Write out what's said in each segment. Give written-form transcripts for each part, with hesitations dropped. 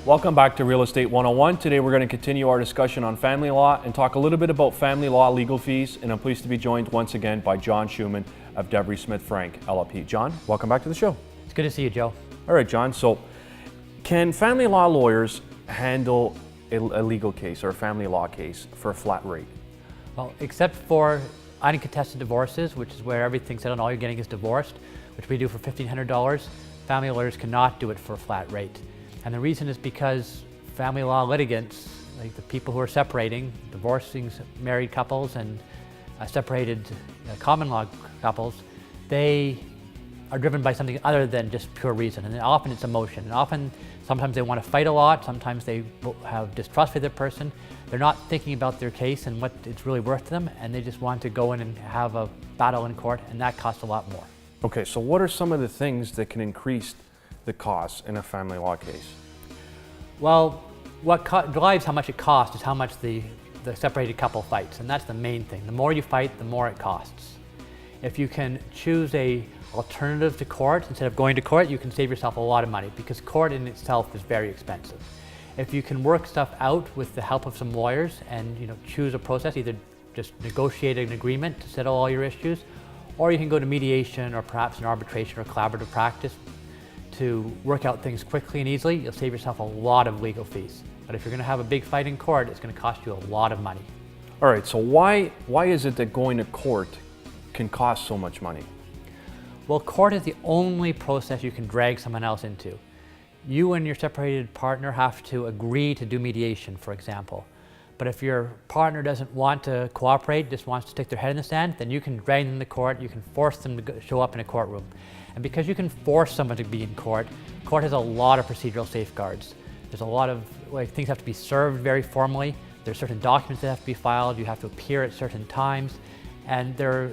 Welcome back to Real Estate 101. Today we're going to continue our discussion on family law and talk a little bit about family law legal fees. And I'm pleased to be joined once again by John Schuman of Devery Smith Frank LLP. John, welcome back to the show. It's good to see you, Joe. All right, John. So can family law lawyers handle a legal case or a family law case for a flat rate? Well, except for uncontested divorces, which is where everything's settled and all you're getting is divorced, which we do for $1,500, family lawyers cannot do it for a flat rate. And the reason is because family law litigants, like the people who are separating, divorcing married couples and separated common law couples, they are driven by something other than just pure reason. And often it's emotion. And often, sometimes they want to fight a lot. Sometimes they have distrust for their person. They're not thinking about their case and what it's really worth to them. And they just want to go in and have a battle in court. And that costs a lot more. Okay, so what are some of the things that can increase the costs in a family law case? Well, what drives how much it costs is how much the separated couple fights, and that's the main thing. The more you fight, the more it costs. If you can choose a alternative to court instead of going to court, you can save yourself a lot of money because court in itself is very expensive. If you can work stuff out with the help of some lawyers and choose a process, either just negotiate an agreement to settle all your issues, or you can go to mediation or perhaps an arbitration or collaborative practice to work out things quickly and easily, you'll save yourself a lot of legal fees. But if you're going to have a big fight in court, it's going to cost you a lot of money. All right, so why is it that going to court can cost so much money? Well, court is the only process you can drag someone else into. You and your separated partner have to agree to do mediation, for example. But if your partner doesn't want to cooperate, just wants to stick their head in the sand, then you can drag them to court, you can force them to show up in a courtroom. And because you can force someone to be in court, court has a lot of procedural safeguards. There's a lot of things have to be served very formally. There's certain documents that have to be filed. You have to appear at certain times. And there are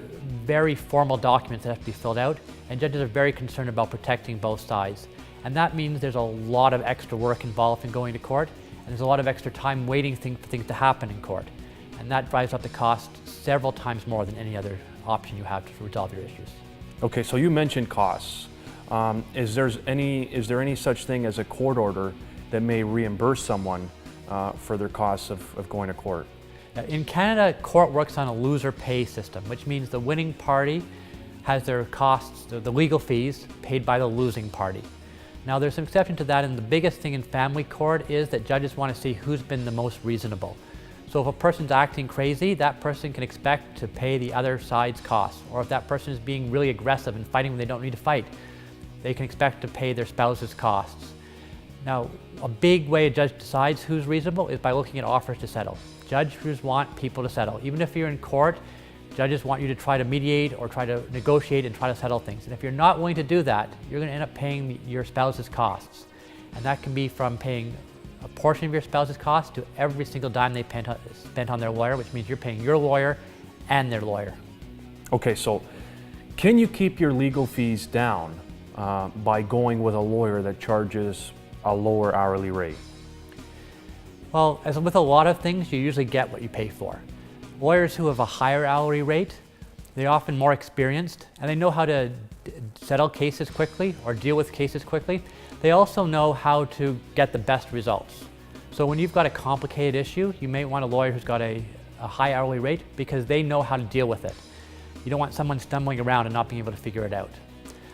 very formal documents that have to be filled out. And judges are very concerned about protecting both sides. And that means there's a lot of extra work involved in going to court. And there's a lot of extra time waiting for things to happen in court. And that drives up the cost several times more than any other option you have to resolve your issues. Okay, so you mentioned costs. Is there any such thing as a court order that may reimburse someone for their costs of going to court? In Canada, court works on a loser pay system, which means the winning party has their costs, the legal fees, paid by the losing party. Now there's an exception to that, and the biggest thing in family court is that judges want to see who's been the most reasonable. So if a person's acting crazy, that person can expect to pay the other side's costs. Or if that person is being really aggressive and fighting when they don't need to fight, they can expect to pay their spouse's costs. Now, a big way a judge decides who's reasonable is by looking at offers to settle. Judges want people to settle. Even if you're in court, judges want you to try to mediate or try to negotiate and try to settle things. And if you're not willing to do that, you're going to end up paying your spouse's costs. And that can be from paying a portion of your spouse's costs to every single dime they spent on their lawyer, which means you're paying your lawyer and their lawyer. Okay, so can you keep your legal fees down by going with a lawyer that charges a lower hourly rate? Well, as with a lot of things, you usually get what you pay for. Lawyers who have a higher hourly rate, they're often more experienced and they know how to settle cases quickly or deal with cases quickly. They also know how to get the best results. So when you've got a complicated issue, you may want a lawyer who's got a high hourly rate because they know how to deal with it. You don't want someone stumbling around and not being able to figure it out.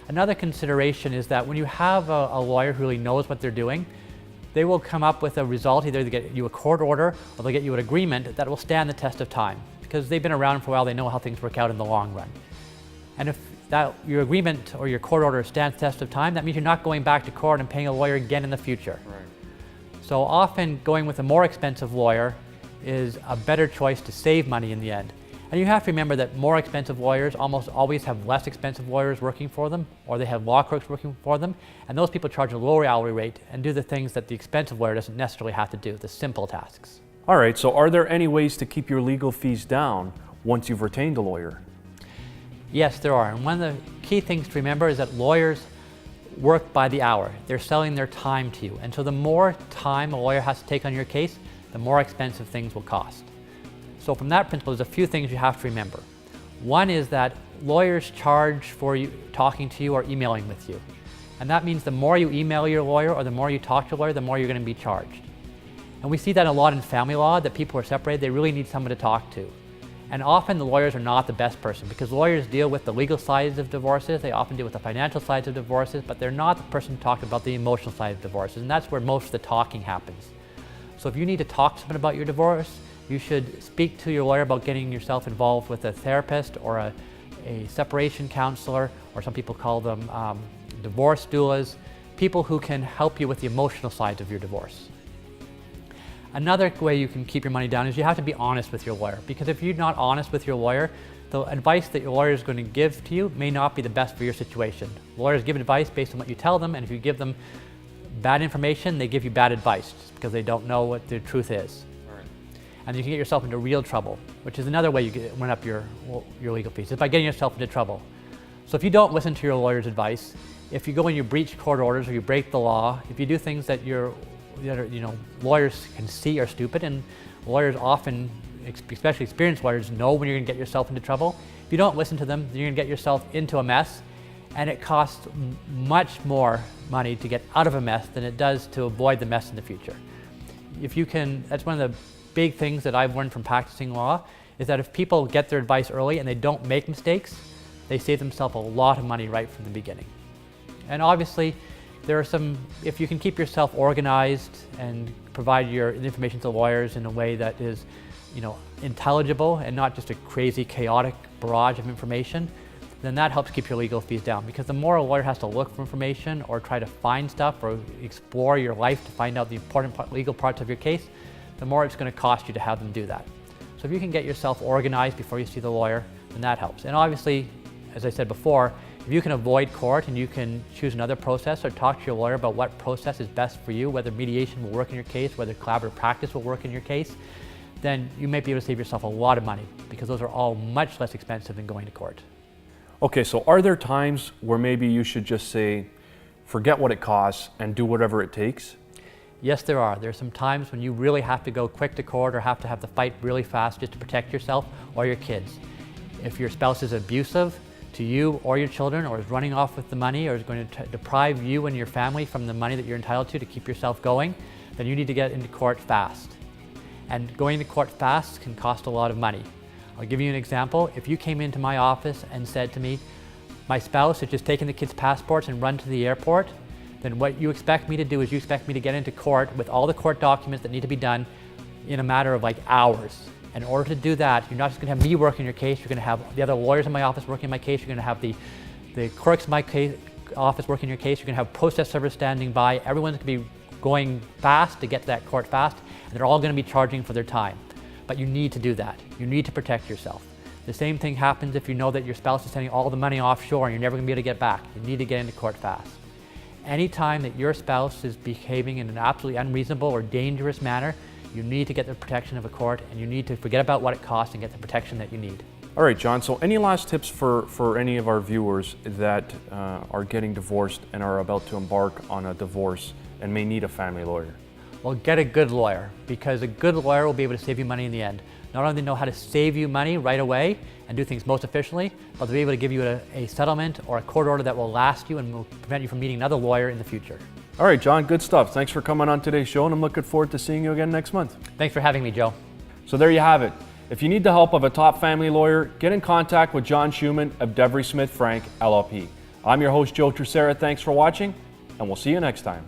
Another consideration is that when you have a lawyer who really knows what they're doing, they will come up with a result, either they get you a court order or they'll get you an agreement that will stand the test of time. Because they've been around for a while, they know how things work out in the long run. And if your agreement or your court order stands the test of time, that means you're not going back to court and paying a lawyer again in the future. Right. So often going with a more expensive lawyer is a better choice to save money in the end. And you have to remember that more expensive lawyers almost always have less expensive lawyers working for them, or they have law clerks working for them, and those people charge a lower hourly rate and do the things that the expensive lawyer doesn't necessarily have to do, the simple tasks. All right, so are there any ways to keep your legal fees down once you've retained a lawyer? Yes, there are. And one of the key things to remember is that lawyers work by the hour. They're selling their time to you. And so the more time a lawyer has to take on your case, the more expensive things will cost. So from that principle, there's a few things you have to remember. One is that lawyers charge for you talking to you or emailing with you. And that means the more you email your lawyer or the more you talk to your lawyer, the more you're going to be charged. And we see that a lot in family law, that people are separated, they really need someone to talk to. And often the lawyers are not the best person because lawyers deal with the legal sides of divorces, they often deal with the financial sides of divorces, but they're not the person to talk about the emotional side of divorces, and that's where most of the talking happens. So if you need to talk to someone about your divorce, you should speak to your lawyer about getting yourself involved with a therapist or a separation counselor, or some people call them divorce doulas, people who can help you with the emotional sides of your divorce. Another way you can keep your money down is you have to be honest with your lawyer, because if you're not honest with your lawyer, the advice that your lawyer is going to give to you may not be the best for your situation. Lawyers give advice based on what you tell them, and if you give them bad information, they give you bad advice just because they don't know what the truth is. Right. And you can get yourself into real trouble, which is another way you run up your legal fees, is by getting yourself into trouble. So if you don't listen to your lawyer's advice, if you go and you breach court orders or you break the law, if you do things that lawyers can see are stupid, and lawyers often, especially experienced lawyers, know when you're going to get yourself into trouble. If you don't listen to them, you're going to get yourself into a mess, and it costs much more money to get out of a mess than it does to avoid the mess in the future. If you can, that's one of the big things that I've learned from practicing law, is that if people get their advice early and they don't make mistakes, they save themselves a lot of money right from the beginning. And obviously, there are some, if you can keep yourself organized and provide your information to lawyers in a way that is, intelligible and not just a crazy, chaotic barrage of information, then that helps keep your legal fees down. Because the more a lawyer has to look for information or try to find stuff or explore your life to find out the important legal parts of your case, the more it's going to cost you to have them do that. So if you can get yourself organized before you see the lawyer, then that helps. And obviously, as I said before, if you can avoid court and you can choose another process or talk to your lawyer about what process is best for you, whether mediation will work in your case, whether collaborative practice will work in your case, then you may be able to save yourself a lot of money, because those are all much less expensive than going to court. Okay, so are there times where maybe you should just say, forget what it costs and do whatever it takes? Yes, there are. There are some times when you really have to go quick to court or have to have the fight really fast just to protect yourself or your kids. If your spouse is abusive to you or your children, or is running off with the money, or is going to deprive you and your family from the money that you're entitled to keep yourself going, then you need to get into court fast. And going to court fast can cost a lot of money. I'll give you an example. If you came into my office and said to me, my spouse has just taken the kids' passports and run to the airport, then what you expect me to do is you expect me to get into court with all the court documents that need to be done in a matter of like hours. In order to do that, you're not just going to have me working your case, you're going to have the other lawyers in my office working my case, you're going to have the clerks in my office working your case, you're going to have process servers standing by, everyone's going to be going fast to get to that court fast, and they're all going to be charging for their time. But you need to do that. You need to protect yourself. The same thing happens if you know that your spouse is sending all the money offshore and you're never going to be able to get back. You need to get into court fast. Anytime that your spouse is behaving in an absolutely unreasonable or dangerous manner, you need to get the protection of a court, and you need to forget about what it costs and get the protection that you need. All right, John, so any last tips for any of our viewers that are getting divorced and are about to embark on a divorce and may need a family lawyer? Well, get a good lawyer, because a good lawyer will be able to save you money in the end. Not only know how to save you money right away and do things most efficiently, but they'll be able to give you a settlement or a court order that will last you and will prevent you from meeting another lawyer in the future. All right, John, good stuff. Thanks for coming on today's show, and I'm looking forward to seeing you again next month. Thanks for having me, Joe. So there you have it. If you need the help of a top family lawyer, get in contact with John Schuman of Devery Smith Frank, LLP. I'm your host, Joe Terceira. Thanks for watching, and we'll see you next time.